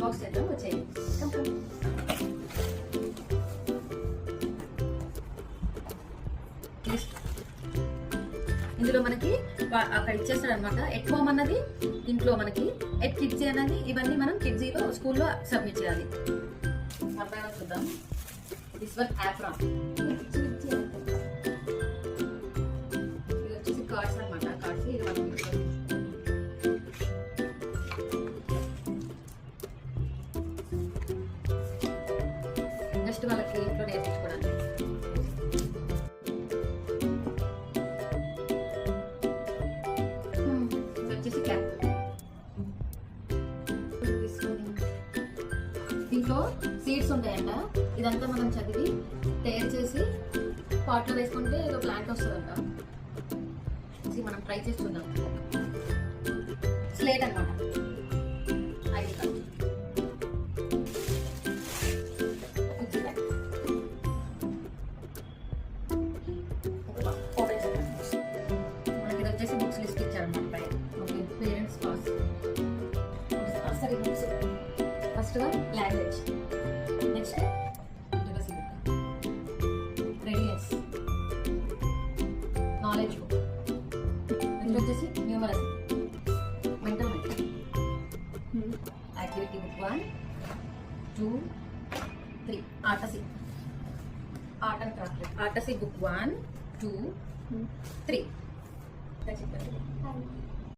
Unbox చేద్దాం వచ్చేది. ఇందులో మనకి అక్కడ ఇచ్చేస్తాడు అనమాట. ఎట్ హోమ్ అన్నది ఇంట్లో మనకి, ఎట్ కిడ్జీ అన్నది ఇవన్నీ మనం కిడ్జీలో స్కూల్లో సబ్మిట్ చేయాలి. అర్థమైనా చూద్దాం. దిస్ వన్ యాప్రాన్, ఇది వచ్చేసి కార్డ్స్ అనమాట. కార్డ్స్ ఇది మనం జస్ట్ వాళ్ళకి ఇంట్లో నేర్పించుకోవడానికి. దీంట్లో సీడ్స్ ఉంటాయంట. ఇదంతా మనం చదివి తయారు చేసి పాట్లో వేసుకుంటే ఏదో ప్లాంట్ వస్తుందంట. మనం ట్రై చేసి చూద్దాం. స్లేట్ అనమాట. ఐడి కార్డ్, మనకి ఇది వచ్చేసి బుక్స్ లిస్ట్ ఇచ్చారనమాట పై. Okay, parents class nursery books. First one language, next literacy book, readiness, knowledge book, next వచ్చేసి numeracy, mental mental, activity book 1, 2, 3, artsy, art and craft, artsy book 1, 2, 3.